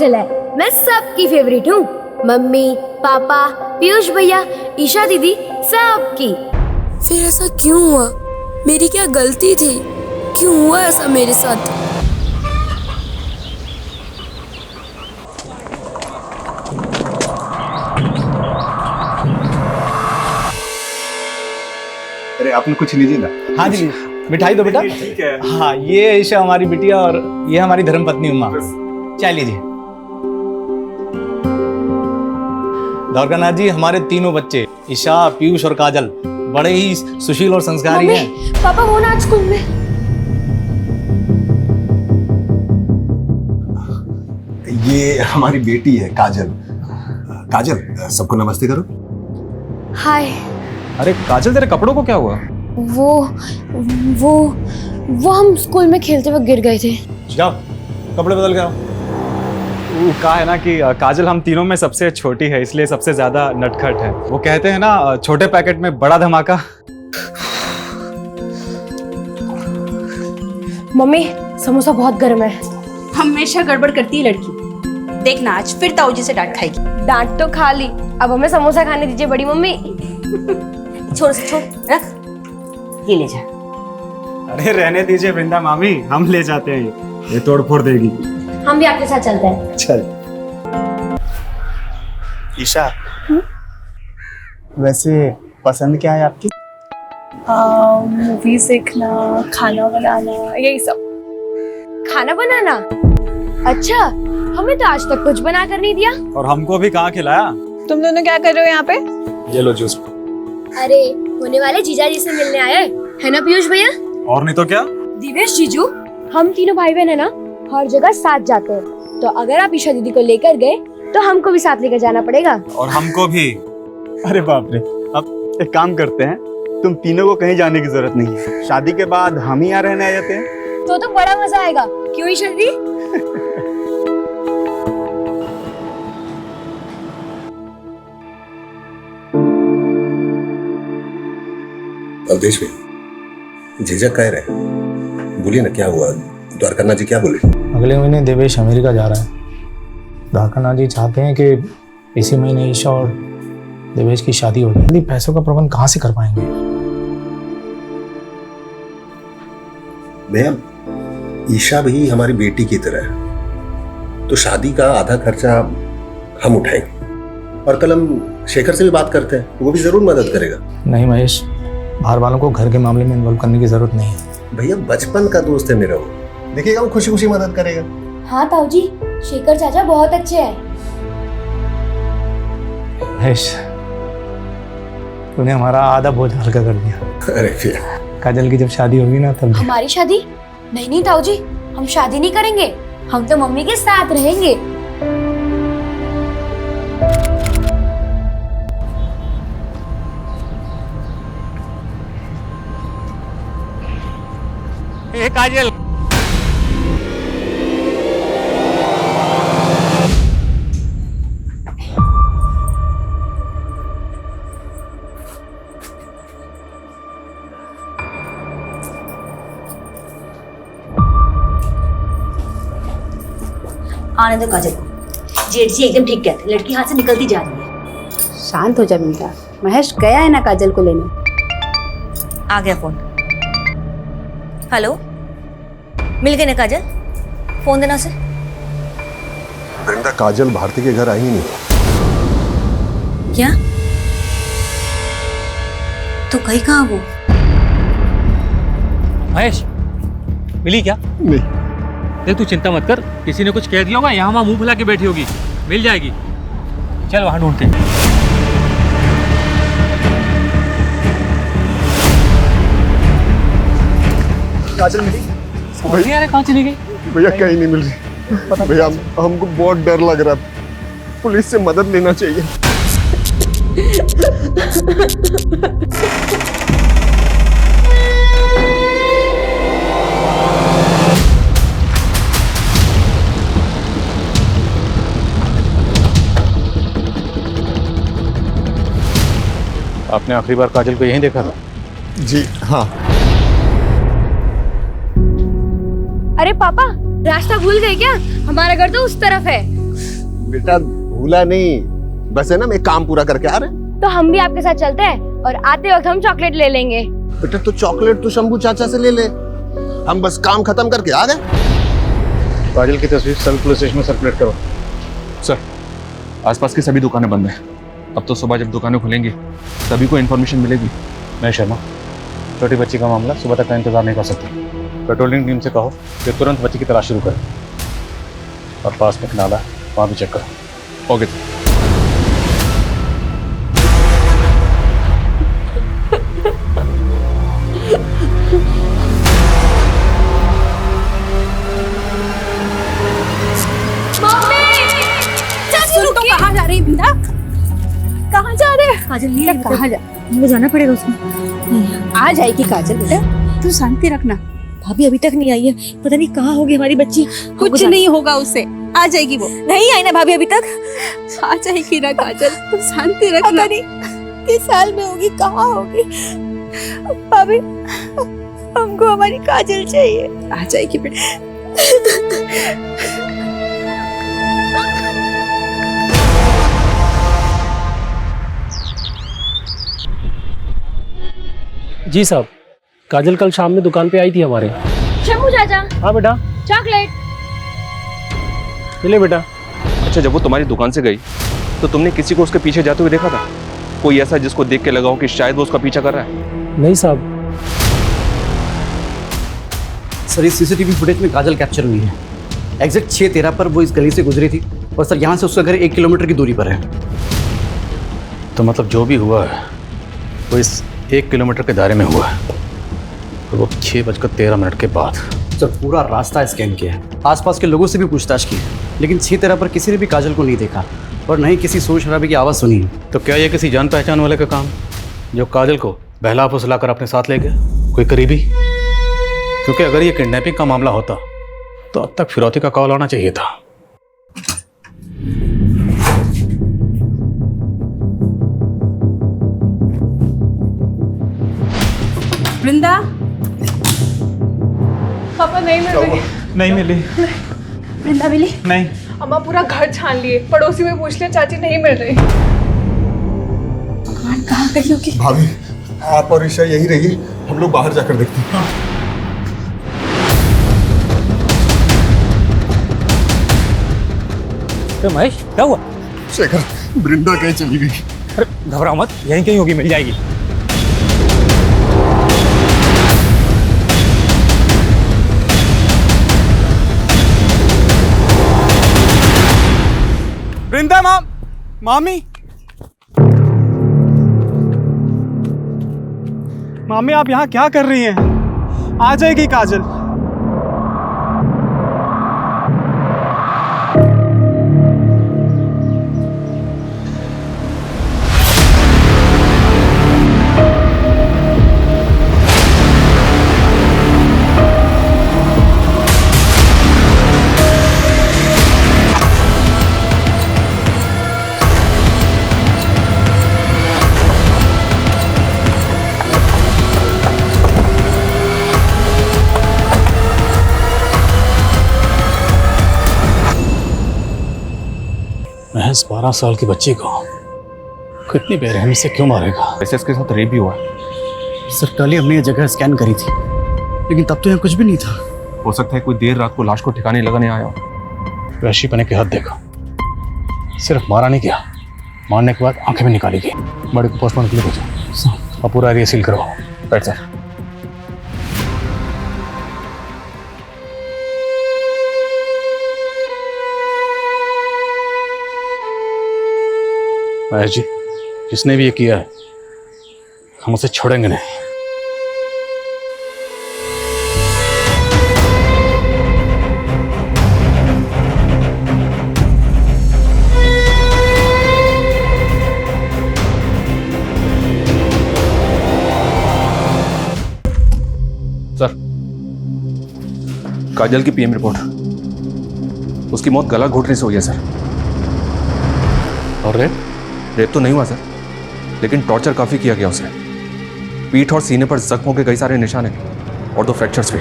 काजल है, मैं सबकी फेवरेट हूँ। मम्मी, पापा, पीयूष भैया, ईशा दीदी, सबकी। फिर ऐसा क्यों हुआ? मेरी क्या गलती थी? क्यों हुआ ऐसा मेरे साथ? अरे आपने कुछ लीजिए ना। हाँ जी, मिठाई दो बेटा। ठीक है। हाँ, ये ईशा हमारी बिटिया और ये हमारी धर्मपत्नी उमा। चाय लीजिए। द्वारकानाथ जी, हमारे तीनों बच्चे ईशा, पीयूष और काजल बड़े ही सुशील और संस्कारी हैं। पापा वो ना आज स्कूल में। ये हमारी बेटी है काजल। काजल, सबको नमस्ते करो। हाय। अरे काजल, तेरे कपड़ों को क्या हुआ? वो हम स्कूल में खेलते वक्त गिर गए थे। जाओ कपड़े बदल के आओ। वो कहा है ना कि काजल हम तीनों में सबसे छोटी है, इसलिए सबसे ज्यादा नटखट है। वो कहते हैं ना, छोटे पैकेट में बड़ा धमाका। मम्मी, समोसा बहुत गर्म है। हमेशा गड़बड़ करती है लड़की। देखना आज फिर ताऊजी से डांट खाएगी। डांट तो खा ली, अब हमें समोसा खाने दीजिए बड़ी मम्मी। छोड़ रख, ये ले जा। अरे रहने दीजिए वृंदा मामी, हम ले जाते हैं, ये तोड़ फोड़ देगी। हम भी आपके साथ चलते हैं। चल। ईशा, वैसे पसंद क्या है आपकी? मूवीज देखना, खाना बनाना, यही सब। खाना बनाना? अच्छा, हमें तो आज तक कुछ बना कर नहीं दिया। और हमको भी कहाँ खिलाया। तुम दोनों क्या कर रहे हो यहाँ पे? ये लो जूस। अरे होने वाले जीजा जी से मिलने आए है ना पीयूष भैया? और नहीं तो क्या। दिवेश जीजू, हम तीनों भाई बहन है ना, हर जगह साथ जाते हैं, तो अगर आप ईशा दीदी को लेकर गए तो हमको भी साथ लेकर जाना पड़ेगा। और हमको भी। अरे बाप रे, अब एक काम करते हैं, तुम तीनों को कहीं जाने की जरूरत नहीं है। शादी के बाद हम ही यहाँ रहने आ जाते हैं। तो बड़ा मजा आएगा, क्यों ईशा दीदी? अवधेश भाई, झिझक कह रहे, बोलिए ना क्या हुआ? द्वारकानाथ जी क्या बोले? अगले महीने देवेश अमेरिका जा रहा है। द्वारकानाथ जी चाहते हैं कि इसी महीने ईशा और देवेश की शादी हो जाए। पैसों का प्रबंध कहाँ से कर पाएंगे? भैया, ईशा भी हमारी बेटी की तरह है, तो शादी का आधा खर्चा हम उठाएंगे। और कल हम शेखर से भी बात करते हैं, वो भी जरूर मदद करेगा। नहीं महेश, बाहर वालों को घर के मामले में इन्वॉल्व करने की जरूरत नहीं है। भैया बचपन का दोस्त है मेरा, वो देखिएगा वो खुशी खुशी मदद करेगा। हाँ ताऊजी, शेखर चाचा बहुत अच्छे हैं। महेश, तूने हमारा आधा बोझ हल्का कर दिया। अरे भैया, काजल की जब शादी होगी ना तब। हमारी शादी? नहीं ताऊजी, हम शादी नहीं करेंगे, हम तो मम्मी के साथ रहेंगे। ए काजल, आने दो काजल को। जेठ जी एकदम ठीक कहते, लड़की हाथ से निकलती जा रही है। शांत हो जा बेटा। महेश गया है ना काजल को लेने। आ गया फोन। हेलो, मिल गई ना काजल? फोन देना उसे। वृंदा, काजल भारती के घर आई ही नहीं। क्या? तो कहीं कहाँ वो? महेश, मिली क्या? नहीं। देख तू चिंता मत कर, किसी ने कुछ कह दिया होगा, यहाँ वहाँ मुंह फुला के बैठी होगी, मिल जाएगी। चल वहां ढूंढते हैं। काजल मिली? भैया अरे कहाँ चली गई? भैया कहीं नहीं मिल रही। भैया हमको बहुत डर लग रहा है, पुलिस से मदद लेना चाहिए। आपने आखिरी बार काजल को यहीं देखा था? जी हाँ। अरे पापा, रास्ता भूल गए क्या? हमारा घर तो उस तरफ है। बेटा भूला नहीं, बस है ना मैं काम पूरा करके आ रहे हैं। तो हम भी आपके साथ चलते हैं और आते वक्त हम चॉकलेट ले लेंगे। बेटा तो चॉकलेट तो शंभू चाचा से ले ले, हम बस काम खत्म करके आ गए। काजल की तस्वीर सभी पुलिस स्टेशन में सर्कुलेट करो। सर, आसपास की सभी दुकानें बंद हैं। अब तो सुबह जब दुकानें खुलेंगी सभी को इन्फॉर्मेशन मिलेगी। मैं शर्मा, छोटी बच्ची का मामला सुबह तक का इंतजार नहीं कर सकती। पेट्रोलिंग टीम से कहो कि तुरंत बच्ची की तलाश शुरू करें और पास में एक नाला है वहाँ भी चेक करो। Okay sir. सुन तो कहाँ जा रही बिंदा? कहाँ जा रहे? काजल नहीं है, कहाँ जा? मुझे जाना पड़ेगा उसमें। आ जाएगी काजल बेटा, तू शांति रखना। भाभी अभी तक नहीं आई है, पता नहीं कहाँ होगी हमारी बच्ची। कुछ नहीं होगा उससे, आ जाएगी वो। नहीं आई ना भाभी अभी तक। आ जाएगी ना काजल, तू शांति रखना। किस साल में होगी, कहाँ होगी भाभी? हमको हमारी काजल चाहिए। आ जाएगी बेटा। जी साहब, काजल कल शाम में दुकान पे आई थी हमारे। शंभू चाचा, हाँ बेटा, चॉकलेट। ले बेटा। अच्छा, जब वो तुम्हारी दुकान से गई तो तुमने किसी को उसके पीछे जाते हुए देखा था? कोई ऐसा जिसको देख के लगा हो कि शायद वो उसका पीछा कर रहा है? नहीं साहब। सर, इस सीसीटीवी फुटेज में काजल कैप्चर हुई है। एग्जैक्ट 6:13 पर वो इस गली से गुजरी थी और सर यहाँ से उसका घर 1 किलोमीटर की दूरी पर है। तो मतलब जो भी हुआ है वो इस 1 किलोमीटर के दायरे में हुआ है और वो 6:13 के बाद। सर, पूरा रास्ता स्कैन किया है, आसपास के लोगों से भी पूछताछ की, लेकिन 6:13 पर किसी ने भी काजल को नहीं देखा और न ही किसी शोर शराबे की आवाज़ सुनी। तो क्या ये किसी जान पहचान वाले का काम जो काजल को बहला फुसला कर अपने साथ ले गया? कोई करीबी? क्योंकि अगर ये किडनैपिंग का मामला होता तो अब तक फिरौती का कॉल आना चाहिए था। वृंदा, पापा नहीं मिल रही। नहीं मिली। वृंदा मिली? नहीं। अम्मा पूरा घर छान लिए, पड़ोसी में पूछ लिया, चाची नहीं मिल रही। भगवान, कहाँ गई होगी? भाभी, आप और ईशा यही रहिए, हम लोग बाहर जाकर देखते हैं। तो महेश, क्या हुआ? शेखर, वृंदा कहीं चली गई। अरे घबराओ मत, यहीं कहीं होगी, मिल जाएगी। वृंदा मामी मामी, आप यहाँ क्या कर रही हैं? आ जाएगी काजल। महज 12 साल की बच्ची को कितनी बेरहमी से क्यों मारेगा? वैसे इसके साथ रेप भी हुआ है। सर, कल ही हमने ये जगह स्कैन करी थी, लेकिन तब तो यहाँ कुछ भी नहीं था। हो सकता है कोई देर रात को लाश को ठिकाने लगाने आया हो। वैशी पने के हाथ देखा, सिर्फ मारा नहीं गया, मारने के बाद आंखें भी निकाली गई। बड़े को पोस्टमार्टम के लिए भेजो और पूरा एरिया सील करो। Right sir. महेश जी, जिसने भी ये किया है हम उसे छोड़ेंगे नहीं। सर, काजल की पीएम रिपोर्ट। उसकी मौत गला घोटने से हुई है सर। और रेप तो नहीं हुआ सर, लेकिन टॉर्चर काफी किया गया उसे। पीठ और सीने पर जख्मों के कई सारे निशान हैं और 2 फ्रैक्चर्स भी।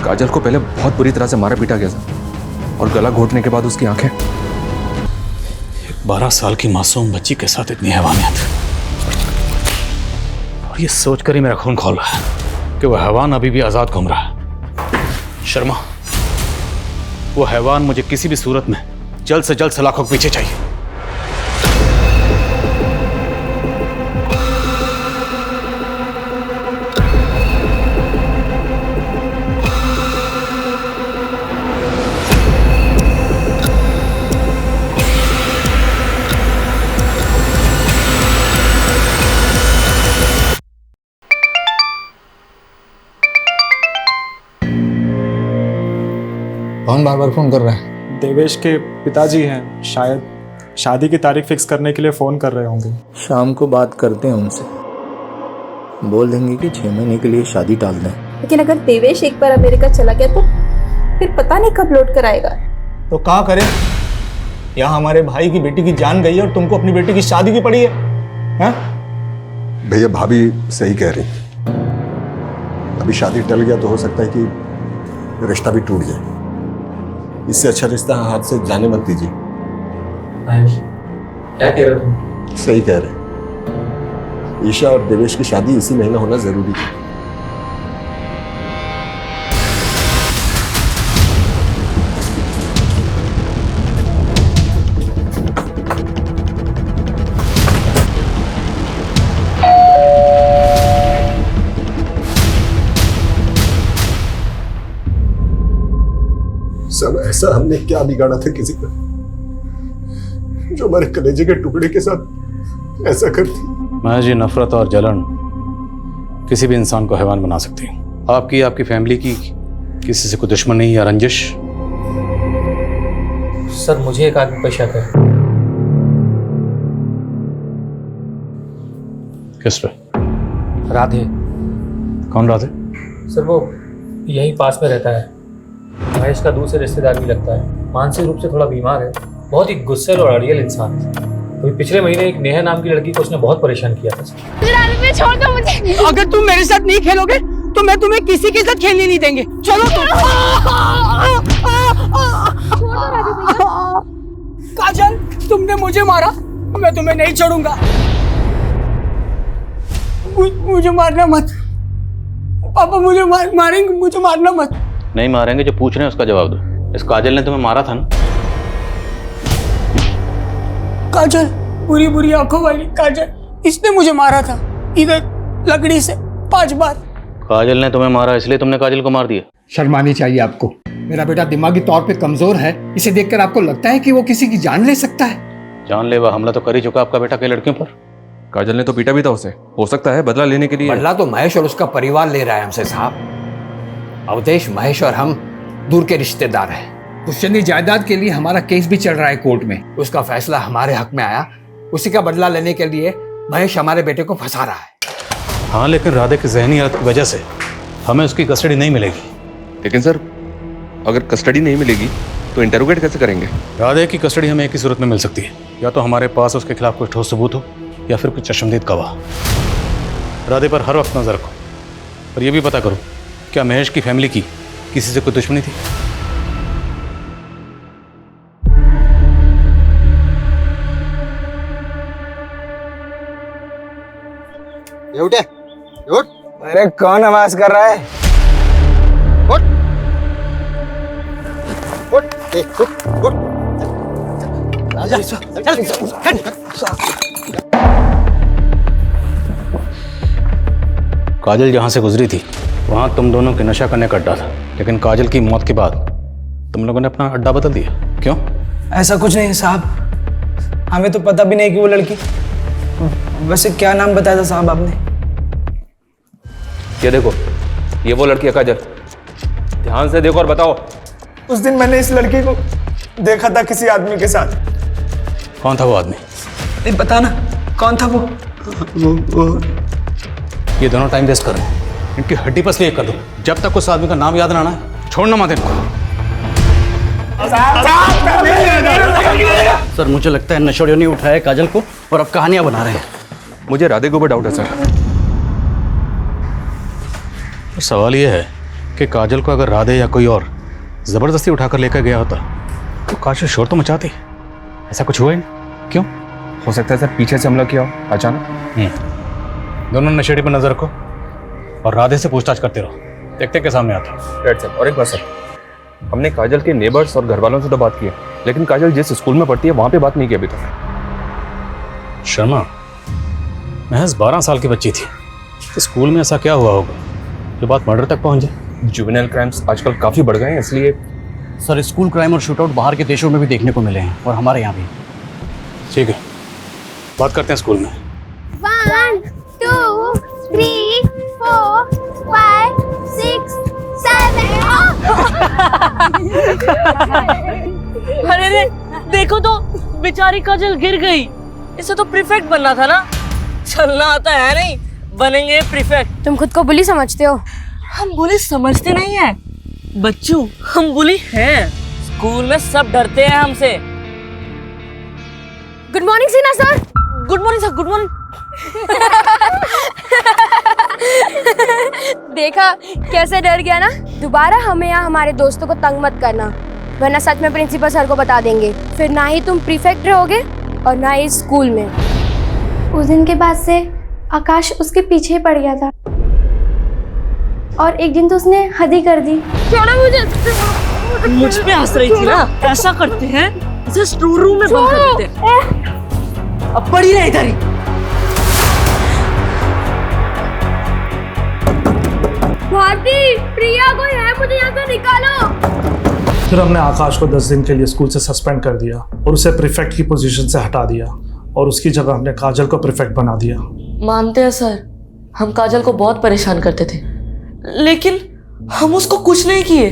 काजल को पहले बहुत बुरी तरह से मारा पीटा गया सर, और गला घोटने के बाद उसकी आंखें 12 साल की मासूम बच्ची के साथ इतनी हैवानियत, और ये सोचकर ही मेरा खून खौल रहा है कि वह हैवान अभी भी आजाद घूम रहा है। शर्मा, वो हैवान मुझे किसी भी सूरत में जल्द से जल्द सलाखों के पीछे चाहिए। कौन बार बार फोन कर रहा है? देवेश के पिताजी हैं, शायद शादी की तारीख फिक्स करने के लिए फ़ोन कर रहे होंगे। शाम को बात करते हैं उनसे, बोल देंगे कि 6 महीने के लिए शादी टाल दें। लेकिन अगर देवेश एक बार अमेरिका चला गया तो फिर पता नहीं कब लौट कर आएगा। तो क्या करें? यहाँ हमारे भाई की बेटी की जान गई और तुमको अपनी बेटी की शादी की पड़ी है, हाँ? भैया भाभी सही कह रही, अभी शादी टल गया तो हो सकता है कि रिश्ता भी टूट जाए। इससे अच्छा रिश्ता हाथ से जाने मत दीजिए। क्या कह रहे तुम? सही कह रहे, ईशा और देवेश की शादी इसी महीने होना जरूरी है। सब ऐसा हमने क्या बिगाड़ा था किसी का, जो हमारे कलेजे के टुकड़े के साथ ऐसा करती? महज ये नफरत और जलन किसी भी इंसान को हैवान बना सकती है। आपकी, आपकी फैमिली की किसी से कोई दुश्मनी या रंजिश? सर, मुझे एक आदमी पर शक है। किस पे? राधे। कौन राधे? सर, वो यहीं पास में रहता है, महेश का दूसरे रिश्तेदार भी लगता है। मानसिक रूप से थोड़ा बीमार है, बहुत ही गुस्से और अड़ियल इंसान है। अभी पिछले महीने एक नेहा नाम की लड़की को उसने बहुत परेशान किया था। छोड़ दो मुझे। अगर तुम मेरे साथ नहीं खेलोगे तो मैं तुम्हें किसी के साथ खेलने नहीं देंगे। चलो तुम। काजल, तुमने मुझे मारा, मैं तुम्हें नहीं छोड़ूंगा। मुझे मारना मत पापा, मुझे मारेंगे, मुझे मारना मत। नहीं मारेंगे, जो पूछ रहे हैं उसका जवाब दो। इस काजल ने तुम्हें मारा था ना? काजल, बुरी बुरी आंखों वाली काजल, इसने मुझे मारा था इधर लकड़ी से 5 बार। काजल ने तुम्हें मारा इसलिए तुमने काजल को मार दिया? शर्मानी चाहिए आपको। मेरा बेटा दिमागी तौर पे कमजोर है, इसे देखकर आपको लगता है कि वो किसी की जान ले सकता है? जानलेवा हमला तो कर ही चुका आपका बेटा कई लड़कियों पर। काजल ने तो पीटा भी था उसे, हो सकता है बदला लेने के लिए। बदला तो महेश और उसका परिवार ले रहा है हमसे साहब। अवधेश, महेश और हम दूर के रिश्तेदार हैं। पुश्तैनी जायदाद के लिए हमारा केस भी चल रहा है कोर्ट में। उसका फैसला हमारे हक में आया, उसी का बदला लेने के लिए महेश हमारे बेटे को फंसा रहा है। हाँ, लेकिन राधे की जहनी हालत की वजह से हमें उसकी कस्टडी नहीं मिलेगी। लेकिन सर, अगर कस्टडी नहीं मिलेगी तो इंटरोगेट कैसे करेंगे? राधे की कस्टडी हमें एक ही सूरत में मिल सकती है, या तो हमारे पास उसके खिलाफ कोई ठोस सबूत हो या फिर कुछ चश्मदीद गवाह। राधे पर हर वक्त नजर रखो, और ये भी पता करो क्या महेश की फैमिली की किसी से कोई दुश्मनी थी? उठ। अरे कौन आवाज कर रहा है? उठ। उठ। उठ। राजा, चल। काजल जहाँ से गुजरी थी वहाँ तुम दोनों के नशा करने का अड्डा था, लेकिन काजल की मौत के बाद तुम लोगों ने अपना अड्डा बदल दिया, क्यों? ऐसा कुछ नहीं है साहब, हमें तो पता भी नहीं कि वो लड़की। वैसे क्या नाम बताया था साहब आपने? ये देखो, ये वो लड़की है काजल, ध्यान से देखो और बताओ। उस दिन मैंने इस लड़की को देखा था किसी आदमी के साथ। कौन था वो आदमी? नहीं पता ना, कौन था वो? ये दोनों टाइम वेस्ट कर रहे हैं, इनकी हड्डी पसली कर दो। जब तक उस आदमी का नाम याद ना आना है, छोड़ना मत इनको। सर, मुझे लगता है नशोड़ियों ने उठाया काजल को और अब कहानियां बना रहे हैं। मुझे राधे के ऊपर डाउट है सर। तो सवाल ये है कि काजल को अगर राधे या कोई और जबरदस्ती उठाकर लेकर गया होता तो काजल शोर तो मचाती। ऐसा कुछ हुआ ही नहीं। क्यों? हो सकता है सर पीछे से हमला किया हो अचानक। दोनों नशेड़ी पर नजर रखो और राधे से पूछताछ करते रहो, देखते क्या सामने आता है। Right sir. और एक बात सर, हमने काजल के नेबर्स और घर वालों से तो बात की है, लेकिन काजल जिस स्कूल में पढ़ती है वहां पे बात नहीं की अभी तक। शर्मा, महज 12 साल की बच्ची थी, तो स्कूल में ऐसा क्या हुआ होगा जो बात मर्डर तक पहुंच जाए? जुवेनाइल क्राइम्स आजकल काफी बढ़ गए हैं, इसलिए सर स्कूल क्राइम और शूटआउट बाहर के देशों में भी देखने को मिले हैं और हमारे यहाँ भी। ठीक है, बात करते हैं स्कूल में। 1 2 3 4 5 6 7 अरे रे, देखो तो बेचारी काजल गिर गई। इसे तो प्रीफेक्ट बनना था ना। चलना आता है नहीं, बनेंगे प्रीफेक्ट। तुम खुद को बुली समझते हो? हम बुली समझते नहीं है बच्चू, हम बुली हैं। स्कूल में सब डरते हैं हमसे। गुड मॉर्निंग सीना sir. Good morning sir, good morning. देखा कैसे डर गया ना। दोबारा हमें यहाँ हमारे दोस्तों को तंग मत करना, वरना सच में प्रिंसिपल सर को बता देंगे। फिर ना ही तुम प्रीफेक्ट रहोगे और ना ही स्कूल में। उस दिन के बाद से आकाश उसके पीछे पड़ गया था और एक दिन तो उसने हद ही कर दी। छोड़ो मुझे। मुझ पे हंस रही थी ना। ऐसा करते हैं, इसे स्टोर रूम में बंद कर देते हैं। अब पड़ी रहे इधर ही। भारती, प्रिया कोई है, मुझे यहाँ से निकालो। फिर हमने आकाश को 10 दिन के लिए स्कूल से सस्पेंड कर दिया और उसे प्रीफेक्ट की पोजीशन से हटा दिया और उसकी जगह हमने काजल को प्रीफेक्ट बना दिया। मानते हैं सर, हम काजल को बहुत परेशान करते थे, लेकिन हम उसको कुछ नहीं किए।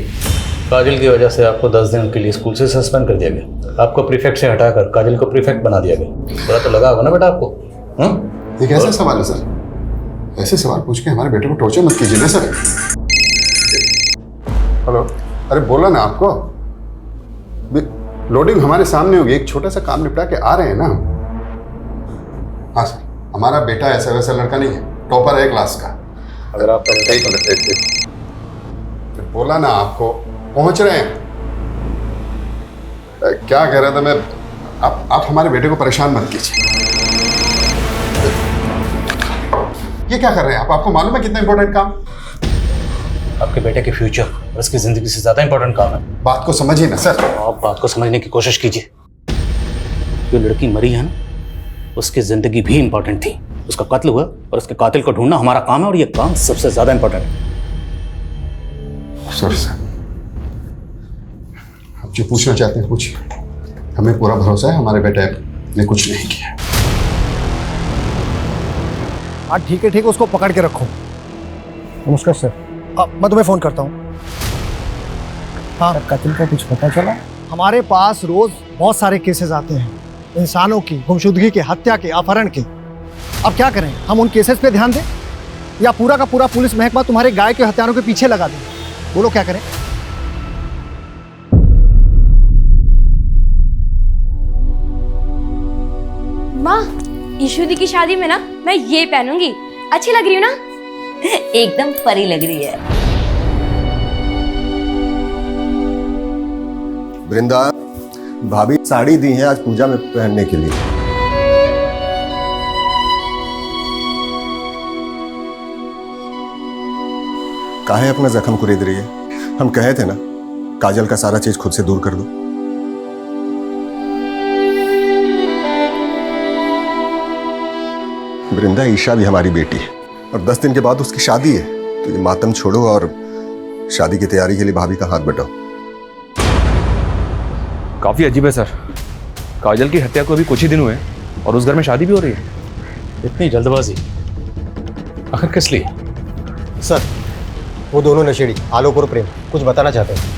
काजल की वजह से आपको 10 दिन के लिए स्कूल से सस्पेंड कर दिया गया। आपको प्रीफेक्ट से हटाकर काजल को प्रीफेक्ट बना दिया गया। बुरा तो लगा होगा ना बेटा आपको? ये कैसा सवाल है सर? ऐसे सवाल पूछ के हमारे बेटे को टॉर्चर मत कीजिए ना सर। हेलो, अरे बोला ना आपको, लोडिंग हमारे सामने होगी। एक छोटा सा काम निपटा के आ रहे हैं ना हम। हाँ सर, हमारा बेटा ऐसा वैसा लड़का नहीं है, टॉपर है क्लास का। अगर आप बोला ना आपको, पहुंच रहे हैं। क्या कह रहा था मैं, आप हमारे बेटे को परेशान मत कीजिए। ये क्या कर रहे हैं आप? आपको मालूम है कितना इंपॉर्टेंट काम? आपके बेटे के फ्यूचर और उसकी जिंदगी से ज्यादा इंपॉर्टेंट काम है। बात को समझिए ना सर। आप बात को समझने की कोशिश कीजिए। जो लड़की मरी है ना, उसकी जिंदगी भी इंपॉर्टेंट थी। उसका कत्ल हुआ और उसके कातिल को ढूंढना हमारा काम है, और ये काम सबसे ज्यादा इंपॉर्टेंट है। सॉरी सर, आप जो पूछना चाहते हैं पूछिए। हमें पूरा भरोसा है हमारे बेटे ने कुछ नहीं किया। हाँ ठीक है, उसको पकड़ के रखो। नमस्कार सर, मैं तुम्हें फ़ोन करता हूँ। हाँ, कत्ल का कुछ पता चला? हमारे पास रोज़ बहुत सारे केसेस आते हैं, इंसानों की गुमशुदगी के, हत्या के, अपहरण के। अब क्या करें, हम उन केसेस पे ध्यान दें या पूरा का पूरा पुलिस महकमा तुम्हारे गाय के हत्यारों के पीछे लगा दें? बोलो क्या करें? माँ, ईशु दी की शादी में ना मैं ये पहनूंगी। अच्छी लग रही हूँ ना? एकदम परी लग रही है। वृंदा, भाभी साड़ी दी है आज पूजा में पहनने के लिए। काहे अपना जख्म कुरेद रही है? हम कहे थे ना, काजल का सारा चीज खुद से दूर कर दो। वृंदा, ईशा भी हमारी बेटी है और 10 दिन के बाद उसकी शादी है, तो ये मातम छोड़ो और शादी की तैयारी के लिए भाभी का हाथ बटाओ। काफी अजीब है सर, काजल की हत्या को अभी कुछ ही दिन हुए और उस घर में शादी भी हो रही है। इतनी जल्दबाजी आखिर किस लिए? सर, वो दोनों नशेड़ी आलोक और प्रेम कुछ बताना चाहते हैं।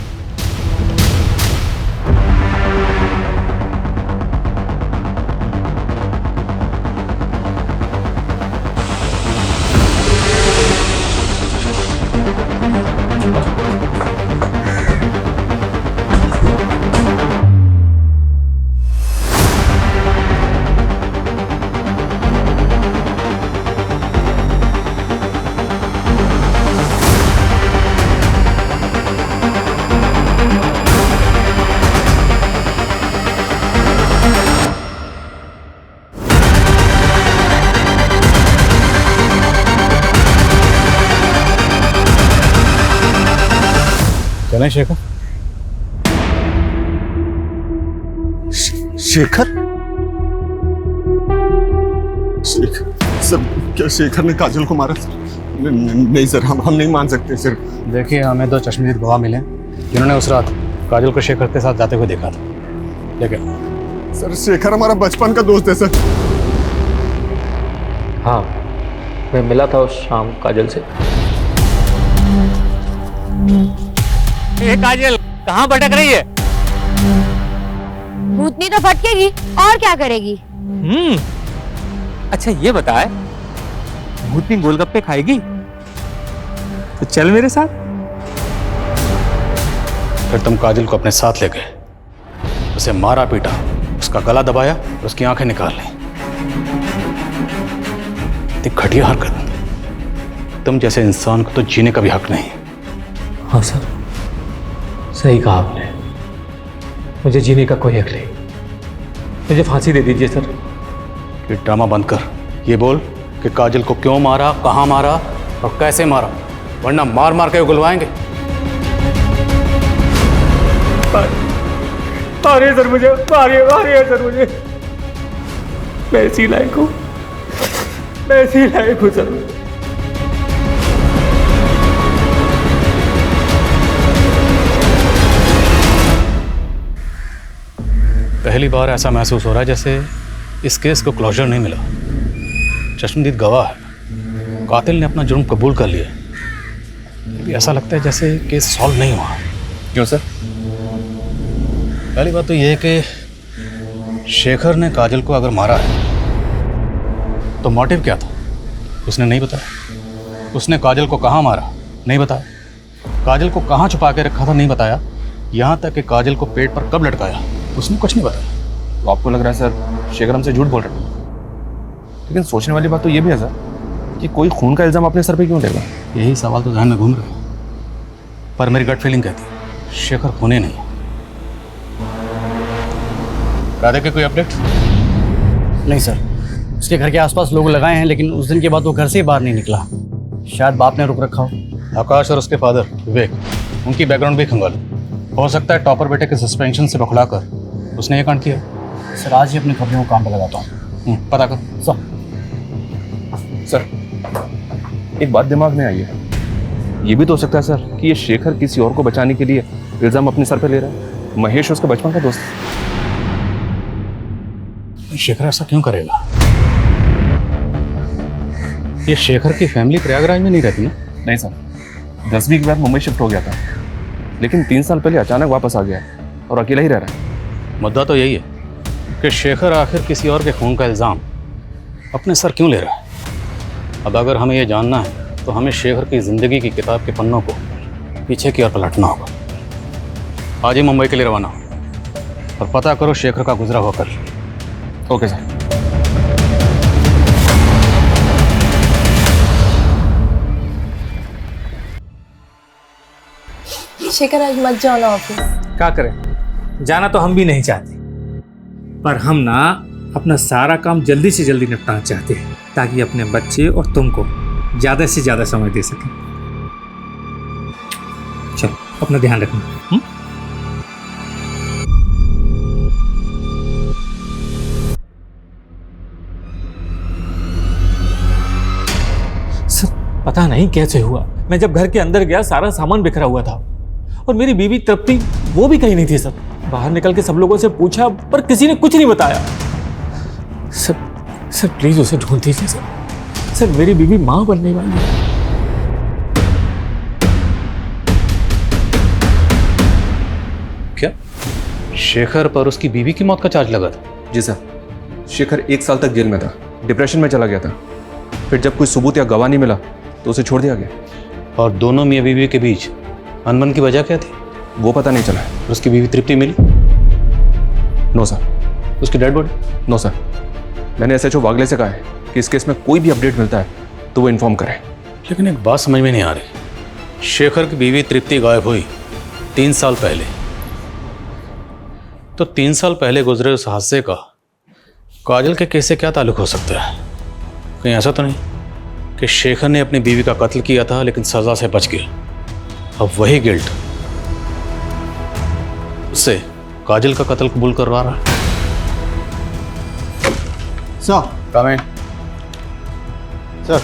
चलें शेखर? शेखर? सर, क्या शेखर ने काजल को मारा? नहीं सर, हम नहीं मान सकते सर। देखिए, हमें 2 चश्मदीद गवाह मिले जिन्होंने उस रात काजल को शेखर के साथ जाते हुए देखा था। लेकिन सर, शेखर हमारा बचपन का दोस्त है सर। हाँ, मैं मिला था उस शाम काजल से। काजल कहाँ भटक रही है? भूतनी तो भटकेगी और क्या करेगी? अच्छा ये बताए, भूतनी गोलगप्पे खाएगी? तो चल मेरे साथ। फिर तुम काजल को अपने साथ ले गए, उसे मारा पीटा, उसका गला दबाया और उसकी आंखें निकाल ली। इतनी घटिया हरकत, तुम जैसे इंसान को तो जीने का भी हक नहीं। हाँ सर, सही कहा आपने। मुझे जीने का कोई हक नहीं। मुझे फांसी दे दीजिए सर। ये ड्रामा बंद कर। ये बोल कि काजल को क्यों मारा, कहाँ मारा और कैसे मारा, वरना मार मार के उगलवाएंगे। मारिए सर मुझे, मारिए सर मुझे। मैं इसी लायक हूँ, मैं इसी लायक हूँ सर। पहली बार ऐसा महसूस हो रहा है जैसे इस केस को क्लोजर नहीं मिला। चश्मदीद गवाह है, कातिल ने अपना जुर्म कबूल कर लिया, भी ऐसा लगता है जैसे केस सॉल्व नहीं हुआ। क्यों सर? पहली बात तो ये है कि शेखर ने काजल को अगर मारा है तो मोटिव क्या था उसने नहीं बताया। उसने काजल को कहाँ मारा नहीं बताया, काजल को कहाँ छुपा के रखा था नहीं बताया, यहाँ तक कि काजल को पेट पर कब लटकाया उसने कुछ नहीं बताया। तो आपको लग रहा है सर शेखर हमसे झूठ बोल रहा है? लेकिन सोचने वाली बात तो ये भी है सर कि कोई खून का इल्जाम अपने सर पे क्यों लेगा? यही सवाल तो ध्यान में घूम रहा है, पर मेरी गट फीलिंग कहती है शेखर खूने नहीं। राधे के कोई अपडेट? नहीं सर, उसके घर के आसपास लोग लगाए हैं, लेकिन उस दिन के बाद वो घर से ही बाहर नहीं निकला। शायद बाप ने रुक रखा हो। आकाश और उसके फादर विवेक, उनकी बैकग्राउंड भी खंगालो। हो सकता है टॉपर बेटे के सस्पेंशन से बखला कर उसने ये कांड किया। सर आज ही अपने खबरों को काम पे लगाता हूँ। पता कर। सर एक बात दिमाग में आई है, ये भी तो हो सकता है सर कि ये शेखर किसी और को बचाने के लिए इल्जाम अपने सर पे ले रहा है। महेश उसका बचपन का दोस्त है। शेखर ऐसा क्यों करेगा? ये शेखर की फैमिली प्रयागराज में नहीं रहती ना? नहीं सर, 10वीं के बाद मुंबई शिफ्ट हो गया था, लेकिन 3 साल पहले अचानक वापस आ गया और अकेला ही रह रहा है। मुद्दा तो यही है कि शेखर आखिर किसी और के खून का इल्ज़ाम अपने सर क्यों ले रहा है। अब अगर हमें ये जानना है तो हमें शेखर की ज़िंदगी की किताब के पन्नों को पीछे की ओर पलटना होगा। आज ही मुंबई के लिए रवाना हो और पता करो शेखर का गुजरा हुआ कल। Okay sir. शेखर आज मत जाओ ना ऑफिस। क्या करें, जाना तो हम भी नहीं चाहते, पर हम ना अपना सारा काम जल्दी से जल्दी निपटाना चाहते हैं ताकि अपने बच्चे और तुमको ज़्यादा से ज़्यादा समय दे सकें। चलो अपना ध्यान रखना। सर पता नहीं कैसे हुआ, मैं जब घर के अंदर गया सारा सामान बिखरा हुआ था और मेरी बीवी तृप्ति वो भी कहीं नहीं थी। सर बाहर निकल के सब लोगों से पूछा पर किसी ने कुछ नहीं बताया। सर प्लीज उसे ढूंढ दीजिए सर। सर मेरी बीवी मां बनने वाली है। क्या शेखर पर उसकी बीवी की मौत का चार्ज लगा था? जी सर, शेखर 1 साल तक जेल में था, डिप्रेशन में चला गया था। फिर जब कोई सबूत या गवाह नहीं मिला तो उसे छोड़ दिया गया। और दोनों मियाँ बीवी के बीच अनबन की वजह क्या थी? वो पता नहीं चला। उसकी बीवी तृप्ति मिली? No sir. उसकी डेड बॉडी? No sir. मैंने एसएचओ वागले से कहा है कि इस केस में कोई भी अपडेट मिलता है तो वो इन्फॉर्म करे। लेकिन एक बात समझ में नहीं आ रही, शेखर की बीवी तृप्ति गायब हुई 3 साल पहले, तो 3 साल पहले गुजरे उस हादसे का काजल के केस से क्या ताल्लुक हो सकता है? कहीं ऐसा तो नहीं कि शेखर ने अपनी बीवी का कत्ल किया था लेकिन सजा से बच गया, अब वही गिल्ट से काजल का कत्ल कबूल करवा रहा है। सर कम है सर।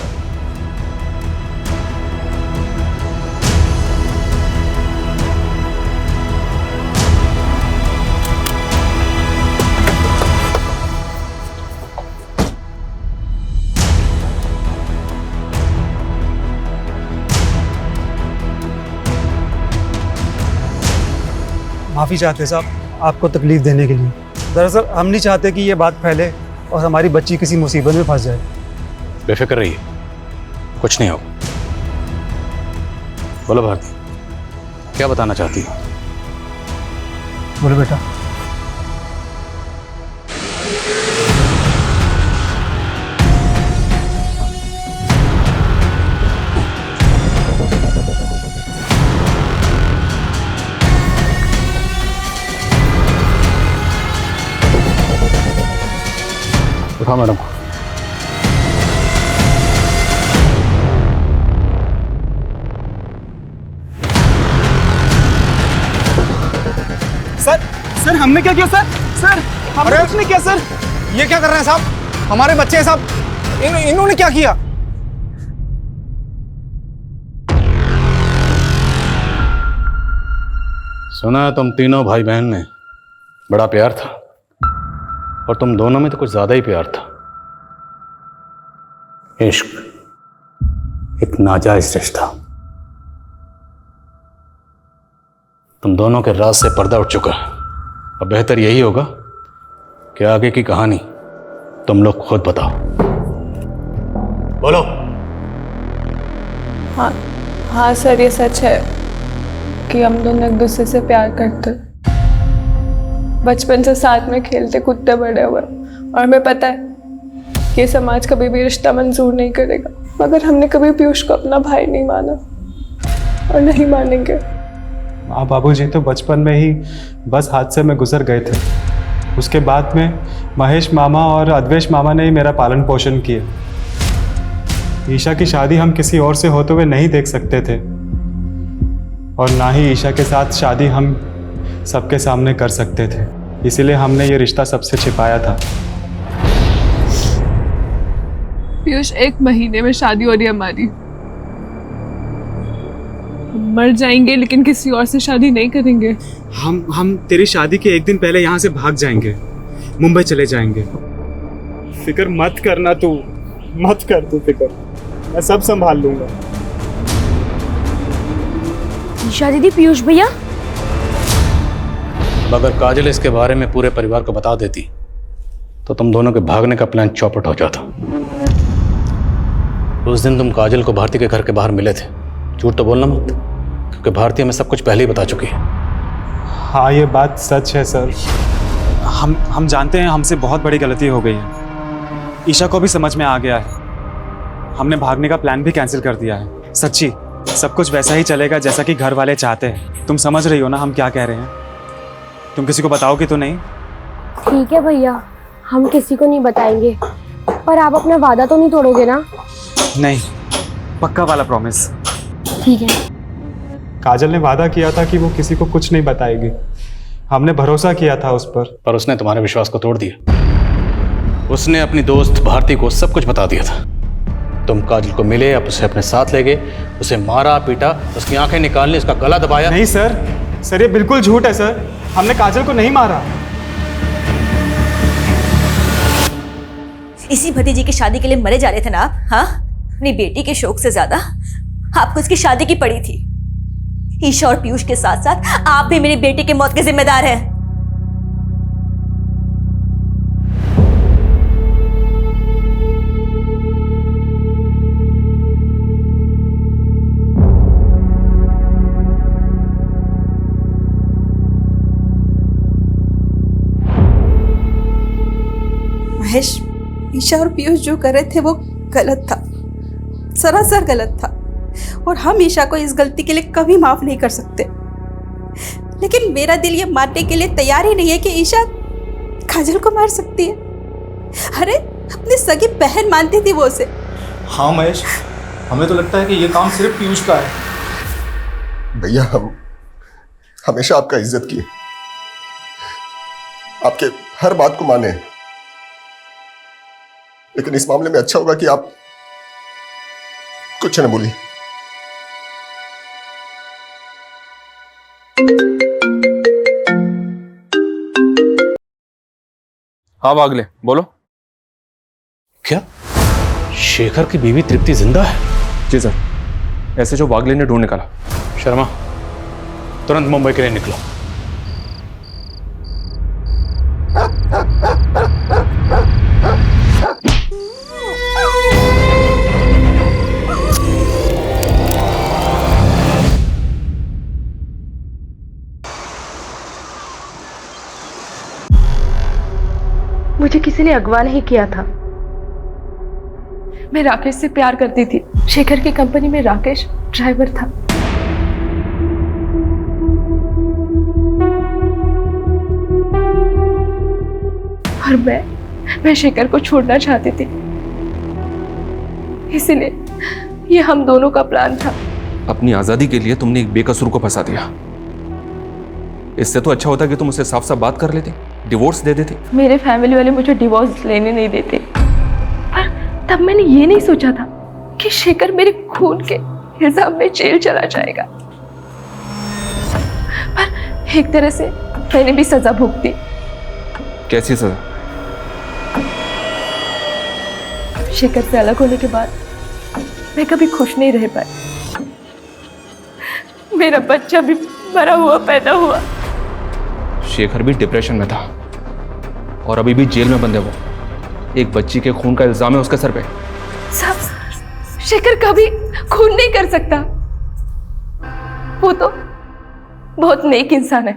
माफ़ी चाहते साहब आपको तकलीफ देने के लिए। दरअसल हम नहीं चाहते कि ये बात फैले और हमारी बच्ची किसी मुसीबत में फंस जाए। बेफिक्र रहिए, कुछ नहीं होगा। बोलो भारती, क्या बताना चाहती हो? बोलो बेटा। उठाओ मैडम को। सर हमने क्या किया सर? सर हमने कुछ नहीं किया सर। ये क्या कर रहे हैं साहब? हमारे बच्चे हैं साहब। इन्होंने क्या किया? सुना तुम तीनों भाई बहन में बड़ा प्यार था, और तुम दोनों में तो कुछ ज्यादा ही प्यार था। इश्क एक नाजायज रिश्ता। तुम दोनों के राज से पर्दा उठ चुका है। अब बेहतर यही होगा कि आगे की कहानी तुम लोग खुद बताओ। बोलो। हाँ सर, ये सच है कि हम दोनों एक दूसरे से प्यार करते, बचपन से साथ में खेलते कूदते बड़े हुए, और हमें पता है कि समाज कभी भी रिश्ता मंजूर नहीं करेगा, मगर हमने कभी पीयूष को अपना भाई नहीं माना और नहीं मानेंगे। माँ बाबूजी तो बचपन में ही बस हादसे में गुजर गए थे। उसके बाद में महेश मामा और अद्वेश मामा ने ही मेरा पालन पोषण किया। ईशा की शादी हम किसी और से होते हुए नहीं देख सकते थे, और ना ही ईशा के साथ शादी हम सबके सामने कर सकते थे। इसीलिए हमने ये रिश्ता सबसे छिपाया था। पीयूष, 1 महीने में शादी हो रही है हमारी। मर जाएंगे लेकिन किसी और से शादी नहीं करेंगे। हम तेरी शादी के 1 दिन पहले यहाँ से भाग जाएंगे, मुंबई चले जाएंगे। फिक्र मत करना तू, मत कर तू फिक्र, मैं सब संभाल लूंगा। ईशा दीदी, पीयूष भैया। अगर काजल इसके बारे में पूरे परिवार को बता देती तो तुम दोनों के भागने का प्लान चौपट हो जाता। उस दिन तुम काजल को भारती के घर के बाहर मिले थे। झूठ तो बोलना मत, क्योंकि भारती हमें सब कुछ पहले ही बता चुकी है। हाँ, ये बात सच है सर। हम जानते हैं हमसे बहुत बड़ी गलती हो गई है। ईशा को भी समझ में आ गया है। हमने भागने का प्लान भी कैंसिल कर दिया है। सच्ची सब कुछ वैसा ही चलेगा जैसा कि घर वाले चाहते हैं। तुम समझ रही हो ना हम क्या कह रहे हैं? तुम किसी को बताओगे तो नहीं? ठीक है भैया, हम किसी को नहीं बताएंगे, पर आप अपना वादा तो नहीं तोड़ोगे ना? नहीं, पक्का वाला प्रॉमिस। ठीक है। काजल ने वादा किया था कि वो किसी को कुछ नहीं बताएगी। हमने भरोसा किया था उस पर उसने तुम्हारे विश्वास को तोड़ दिया। उसने अपनी दोस्त भारती को सब कुछ बता दिया था। तुम काजल को मिले, अब उसे अपने साथ ले गए, उसे मारा पीटा, उसकी आंखें निकालने, उसका गला दबाया। नहीं सर, ये बिल्कुल झूठ है सर। हमने काजल को नहीं मारा। इसी भतीजी की शादी के लिए मरे जा रहे थे ना आप? हाँ, अपनी बेटी के शौक से ज्यादा आपको इसकी शादी की पड़ी थी। ईशा और पीयूष के साथ साथ आप भी मेरी बेटी की मौत के जिम्मेदार हैं। महेश, ईशा और पीयूष जो कर रहे थे वो गलत था, सरासर गलत था, और हम ईशा को इस गलती के लिए कभी माफ नहीं कर सकते। लेकिन मेरा दिल ये मानने के लिए तैयार ही नहीं है कि ईशा काजल को मार सकती है। अरे अपनी सगी बहन मानती थी वो उसे। हाँ महेश, हमें तो लगता है कि ये काम सिर्फ पीयूष का है। भैया हम हमेशा आपका इज्जत किए, आपके हर बात को माने, लेकिन इस मामले में अच्छा होगा कि आप कुछ न बोलिए। हाँ वागले, बोलो। क्या शेखर की बीवी तृप्ति जिंदा है? जी सर, ऐसे जो वागले ने ढूंढ निकाला। शर्मा, तुरंत मुंबई के लिए निकलो। मुझे किसी ने अगवा नहीं किया था। मैं राकेश से प्यार करती थी। शेखर की कंपनी में राकेश ड्राइवर था। और मैं शेखर को छोड़ना चाहती थी, इसीलिए ये हम दोनों का प्लान था। अपनी आजादी के लिए तुमने एक बेकसूर को फंसा दिया। इससे तो अच्छा होता कि तुम उससे साफ साफ बात कर लेते, डिवोर्स दे देते। मेरे फैमिली वाले मुझे डिवोर्स लेने नहीं देते, पर तब मैंने ये नहीं सोचा था कि शेखर मेरे खून के इल्जाम में जेल चला जाएगा। पर एक तरह से मैंने भी सजा भुगती। कैसी सजा? शेखर से अलग होने के बाद मैं कभी खुश नहीं रह पाई। मेरा बच्चा भी मरा हुआ पैदा हुआ। शेखर भी डिप्रेशन में था और अभी भी जेल में बंद है वो। एक बच्ची के खून का इल्जाम है उसके सर पे। सब शेखर कभी खून नहीं कर सकता। वो तो बहुत नेक इंसान है।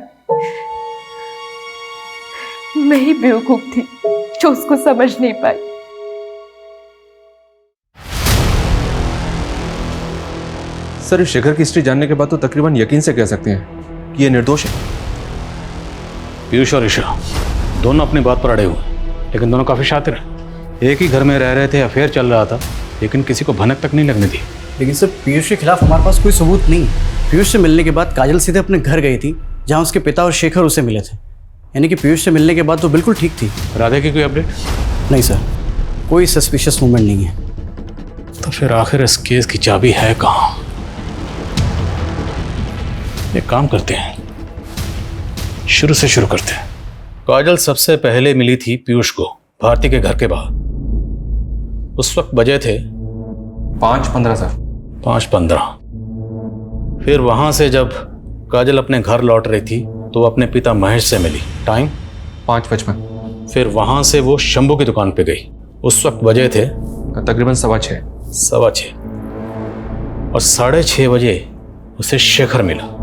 मैं ही बेवकूफ थी जो उसको समझ नहीं पाई। सर, शेखर की हिस्ट्री जानने के बाद तो तकरीबन यकीन से कह सकते हैं कि ये निर्दोष है। पीयूष और ईशा दोनों अपनी बात पर अड़े हुए, लेकिन दोनों काफी शातिर हैं। एक ही घर में रह रहे थे, अफेयर चल रहा था, लेकिन किसी को भनक तक नहीं लगने दी। लेकिन सर, पीयूष के खिलाफ हमारे पास कोई सबूत नहीं। पीयूष से मिलने के बाद काजल सीधे अपने घर गई थी, जहाँ उसके पिता और शेखर उसे मिले थे। यानी कि पीयूष से मिलने के बाद तो बिल्कुल ठीक थी। राधे की कोई अपडेट? नहीं सर, कोई सस्पिशियस मूवमेंट नहीं है। तो फिर आखिर इस केस की चाबी है कहाँ? एक काम करते हैं, शुरू से शुरू करते हैं। काजल सबसे पहले मिली थी पीयूष को भारती के घर के बाहर। उस वक्त बजे थे 5:15 सर। 5:15। फिर वहां से जब काजल अपने घर लौट रही थी तो वो अपने पिता महेश से मिली। टाइम 5:55। फिर वहां से वो शंभू की दुकान पे गई। उस वक्त बजे थे तकरीबन 6:15। 6:15। और 6:30 बजे उसे शेखर मिला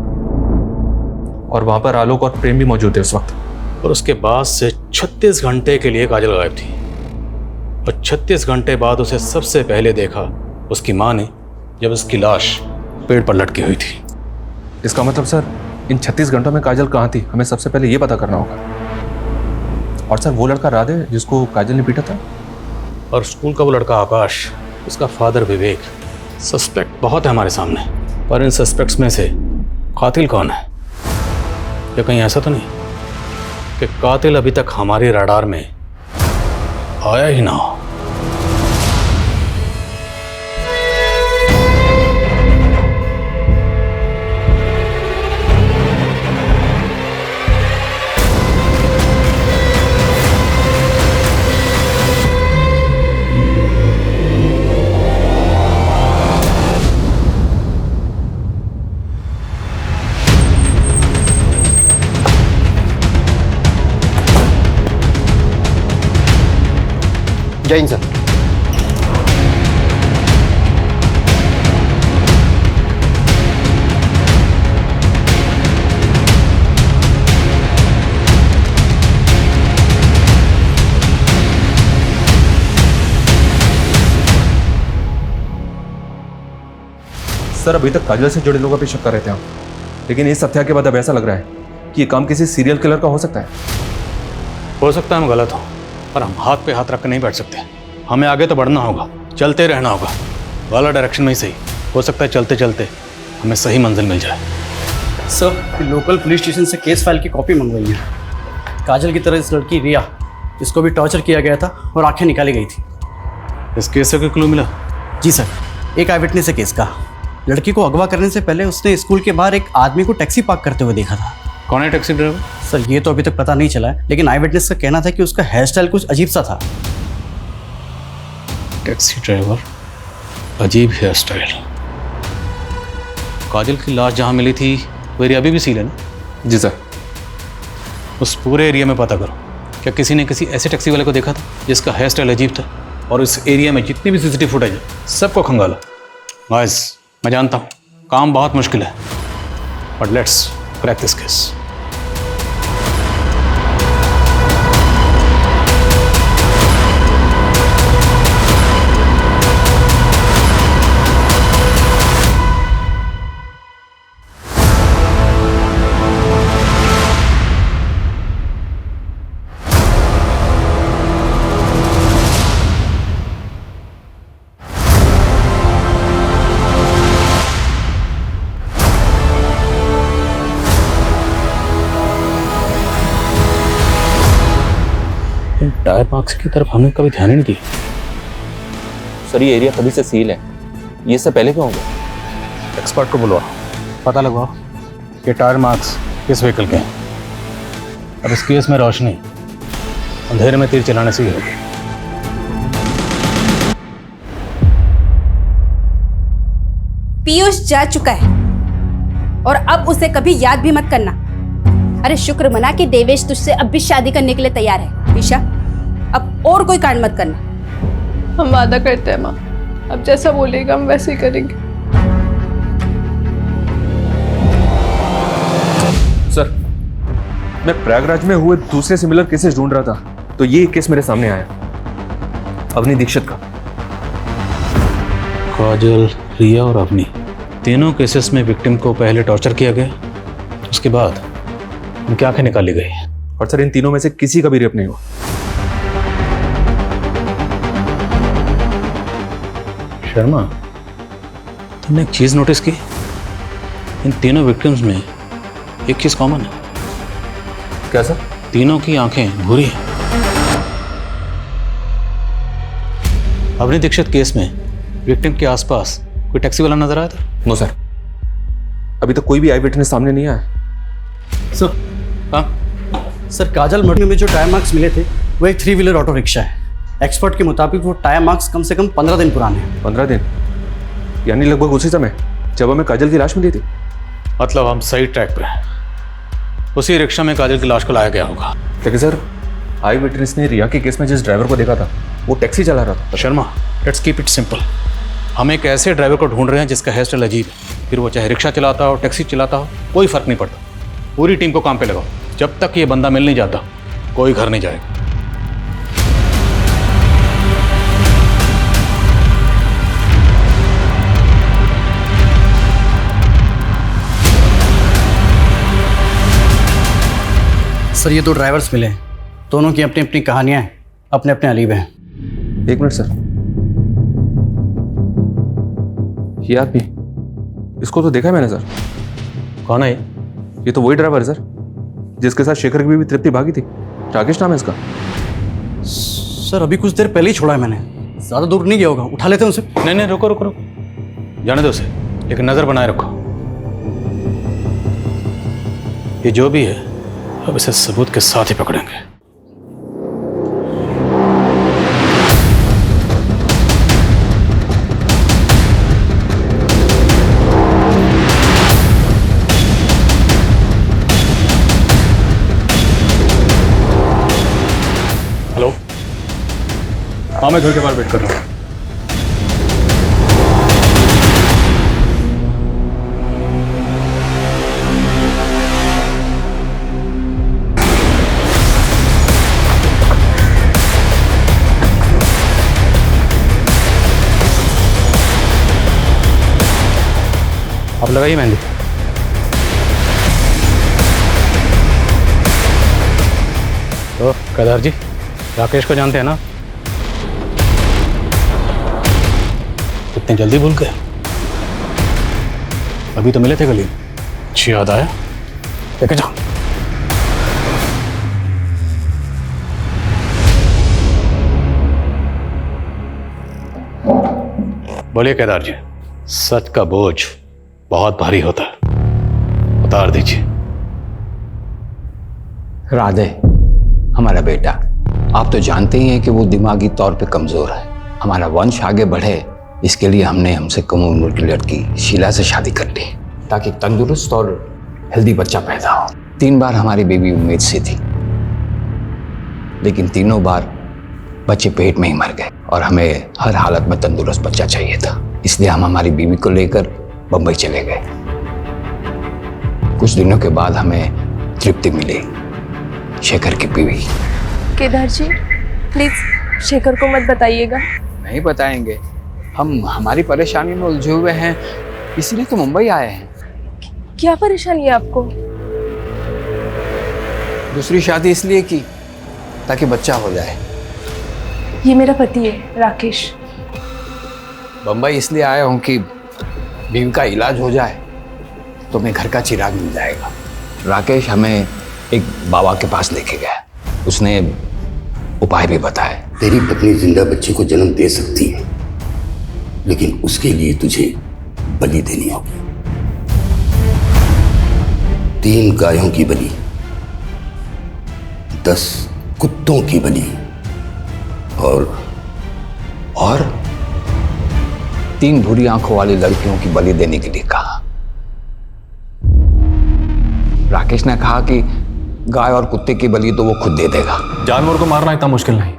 और वहां पर आलोक और प्रेम भी मौजूद थे उस वक्त। और उसके बाद से 36 घंटे के लिए काजल गायब थी। और 36 घंटे बाद उसे सबसे पहले देखा उसकी माँ ने, जब उसकी लाश पेड़ पर लटकी हुई थी। इसका मतलब सर, इन 36 घंटों में काजल कहाँ थी, हमें सबसे पहले ये पता करना होगा। और सर, वो लड़का राधे जिसको काजल ने पीटा था, और स्कूल का वो लड़का आकाश, उसका फादर विवेक। सस्पेक्ट बहुत है हमारे सामने, पर इन सस्पेक्ट्स में से कातिल कौन है? या कहीं ऐसा तो नहीं कि कातिल अभी तक हमारी रडार में आया ही ना हो? जय हिंद सर। सर, अभी तक काजल से जुड़े लोगों पे शक कर रहे थे हम, लेकिन इस हत्या के बाद अब ऐसा लग रहा है कि ये काम किसी सीरियल किलर का हो सकता है। हो सकता है हम गलत हों, पर हम हाथ पे हाथ रख कर नहीं बैठ सकते। हमें आगे तो बढ़ना होगा, चलते रहना होगा, वाला डायरेक्शन में ही सही। हो सकता है चलते चलते हमें सही मंजिल मिल जाए। सर, लोकल पुलिस स्टेशन से केस फाइल की कॉपी मंगवाई है। काजल की तरह इस लड़की रिया, इसको भी टॉर्चर किया गया था और आंखें निकाली गई थी। इस केस से कोई क्लू मिला? जी सर, एक आई विटनेस है केस का। लड़की को अगवा करने से पहले उसने स्कूल के बाहर एक आदमी को टैक्सी पार्क करते हुए देखा था। कौन है टैक्सी ड्राइवर? सर ये तो अभी तक पता नहीं चला है, लेकिन आई विटनेस का कहना था कि उसका हेयर स्टाइल कुछ अजीब सा था। टैक्सी ड्राइवर, अजीब हेयर स्टाइल। काजल की लाश जहाँ मिली थी वो एरिया अभी भी सील है ना? जी सर। उस पूरे एरिया में पता करो, क्या किसी ने किसी ऐसे टैक्सी वाले को देखा था जिसका हेयर स्टाइल अजीब था? और इस एरिया में जितनी भी सीसीटीवी फुटेज है सबको खंगालो। गाइस, मैं जानता हूँ काम बहुत मुश्किल है, but let's crack this case. Tyre marks की तरफ हमने कभी ध्यान ही नहीं दिया। सर ये एरिया तभी से सील है, ये सब पहले क्यों हो गया? एक्सपर्ट को बुलवाओ, पता लगवाओ कि टायर मार्क्स किस व्हीकल के हैं। अब इस केस में रोशनी अंधेरे में तीर चलाने से ही होगी। पीयूष जा चुका है और अब उसे कभी याद भी मत करना। अरे शुक्र मना कि देवेश तुझसे अब भी शादी करने के लिए तैयार है। ईशा, अब और कोई कांड मत करना। हम वादा करते हैं माँ, अब जैसा बोलेगा हम वैसे ही करेंगे। सर, मैं प्रयागराज में हुए दूसरे सिमिलर केसेस ढूंढ रहा था, तो ये केस मेरे सामने आया, अवनी दीक्षित का। काजल, रिया और अवनी, तीनों केसेस में विक्टिम को पहले टॉर्चर किया गया, उसके बाद उनकी आंखें निकाली गई। और सर इन तीनों में से किसी का भी रेप नहीं हुआ। शर्मा, तुमने एक चीज नोटिस की? इन तीनों विक्टिम्स में एक चीज कॉमन है। क्या सर? तीनों की आंखें भूरी हैं। अवनी दीक्षित केस में विक्टिम के आसपास कोई टैक्सी वाला नजर आया था? नो सर, अभी तक कोई भी आई विटनेस सामने नहीं आया। सर, हाँ सर, काजल मर्डर में जो टायर मार्क्स मिले थे वो एक 3 व्हीलर ऑटो रिक्शा है। एक्सपर्ट के मुताबिक वो टायर मार्क्स कम से कम 15 दिन पुराने हैं। 15 दिन? यानी लगभग उसी समय जब हमें काजल की लाश मिली थी। मतलब हम सही ट्रैक पे हैं। उसी रिक्शा में काजल की लाश को लाया गया होगा। लेकिन सर, आई विटनेस ने रिया के केस में जिस ड्राइवर को देखा था वो टैक्सी चला रहा था। Sharma, let's keep it simple. हम एक ऐसे ड्राइवर को ढूंढ रहे हैं जिसका हेयर स्टाइल अजीब है, फिर वो चाहे रिक्शा चलाता हो, टैक्सी चलाता हो, कोई फर्क नहीं पड़ता। पूरी टीम को काम पे लगाओ। जब तक ये बंदा मिल नहीं जाता कोई घर नहीं जाएगा। सर ये 2 ड्राइवर्स मिले हैं, दोनों की अपनी अपनी कहानियां हैं, अपने अपने अलीब हैं। 1 मिनट सर, ये आदमी, इसको तो देखा है मैंने सर। कौन है ये? तो वही ड्राइवर है सर जिसके साथ शेखर की बीवी तृप्ति भागी थी। राकेश नाम है इसका। सर अभी कुछ देर पहले ही छोड़ा है मैंने, ज्यादा दूर नहीं गया होगा, उठा लेते हैं उसे। नहीं नहीं, रुको रुको रुको, जाने दो उसे, लेकिन नजर बनाए रखो। ये जो भी है अब इसे सबूत के साथ ही पकड़ेंगे। हेलो, हाँ मैं घर के बाहर वेट कर रहा हूँ। आप लगाइए मेहंदी। तो केदार जी, राकेश को जानते हैं ना? इतनी जल्दी भूल गए? अभी तो मिले थे गली में। अच्छी याद आया, लेके जाओ। बोलिए केदार जी, सच का बोझ बहुत भारी होता है, उतार दीजिए। राधे, हमारा बेटा, आप तो जानते ही हैं कि वो दिमागी तौर पे कमजोर है। हमारा वंश आगे बढ़े, इसके लिए हमने हमसे कम उम्र की लड़की शीला से शादी कर ली, ताकि तंदुरुस्त और हेल्दी बच्चा पैदा हो। 3 बार हमारी बेबी उम्मीद से थी, लेकिन तीनों बार बच्चे पेट में ही मर गए और हमें हर हालत में तंदुरुस्त बच्चा चाहिए था। इसलिए हम हमारी बीवी को लेकर बंबई चले गए। कुछ दिनों के बाद हमें तृप्ति मिली, शेखर की बीवी। केदार जी प्लीज शेखर को मत बताइएगा। नहीं बताएंगे, हम हमारी परेशानी में उलझे हुए हैं, इसीलिए तो मुंबई आए हैं। क्या परेशानी है आपको? दूसरी शादी इसलिए की ताकि बच्चा हो जाए। ये मेरा पति है राकेश। बंबई इसलिए आया हूँ कि बीवी का इलाज हो जाए तो मैं घर का चिराग मिल जाएगा। राकेश हमें एक बाबा के पास लेके गया, उसने उपाय भी बताए। तेरी पत्नी जिंदा बच्चे को जन्म दे सकती है, लेकिन उसके लिए तुझे बलि देनी होगी। 3 गायों की बलि, 10 कुत्तों की बलि और 3 भूरी आंखों वाली लड़कियों की बलि देने के लिए कहा। राकेश ने कहा कि गाय और कुत्ते की बलि तो वो खुद दे देगा। जानवर को मारना इतना मुश्किल नहीं,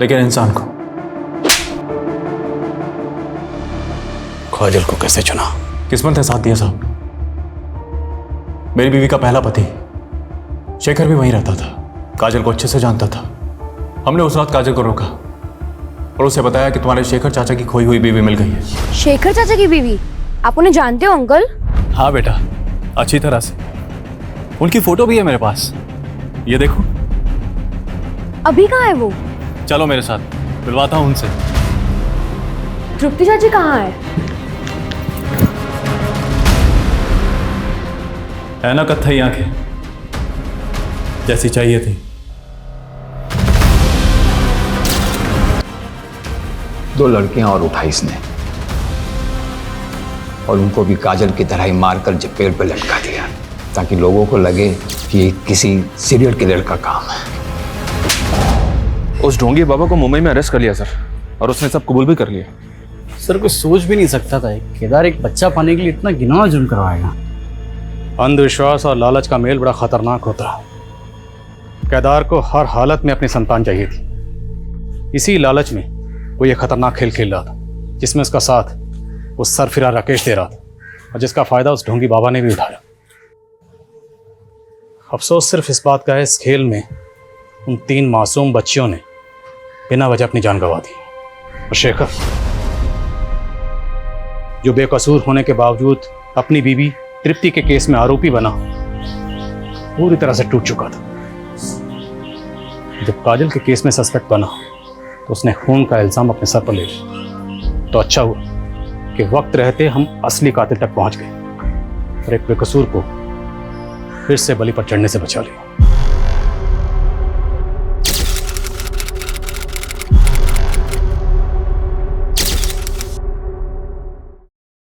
लेकिन इंसान को। काजल को कैसे चुना? किस्मत ने साथ दिया साहब। मेरी बीवी का पहला पति शेखर भी वहीं रहता था, काजल को अच्छे से जानता था। हमने उस रात काजल को रोका और उसे बताया कि तुम्हारे शेखर चाचा की खोई हुई बीवी मिल गई है। शेखर चाचा की बीवी? आप उन्हें जानते हो अंकल? हाँ बेटा, अच्छी तरह से। उनकी फोटो भी है मेरे पास, ये देखो। अभी कहाँ है वो? चलो मेरे साथ, मिलवाता हूँ उनसे। तृप्ति चाची कहाँ है? है ना कत्थई आंखें, जैसी चाहिए थी। 2 लड़कियां और उठाई इसने और उनको भी काजल की तरह ही मारकर पेड़ पर लटका दिया, ताकि लोगों को लगे कि ये किसी सीरियल किलर का काम है। उस ढोंगी बाबा को मुंबई में अरेस्ट कर लिया सर, और उसने सब कबूल भी कर लिया। सर कोई सोच भी नहीं सकता था केदार एक बच्चा पाने के लिए इतना घिनौना जुर्म करवाएगा। अंधविश्वास और लालच का मेल बड़ा खतरनाक होता है। केदार को हर हालत में अपनी संतान चाहिए थी। इसी लालच में वो ये खतरनाक खेल खेल रहा था, जिसमें उसका साथ उस सरफिरा राकेश दे रहा था, और जिसका फायदा उस ढोंगी बाबा ने भी उठाया। अफसोस सिर्फ इस बात का है, इस खेल में उन 3 मासूम बच्चियों ने बिना वजह अपनी जान गंवा दी। और शेखर, जो बेकसूर होने के बावजूद अपनी बीवी तृप्ति के केस में आरोपी बना, पूरी तरह से टूट चुका था। जब काजल के केस में सस्पेक्ट बना तो उसने खून का इल्जाम अपने सर पर ले लिया। तो अच्छा हुआ कि वक्त रहते हम असली कातिल तक पहुंच गए और एक बेकसूर को फिर से बलि पर चढ़ने से बचा लिया।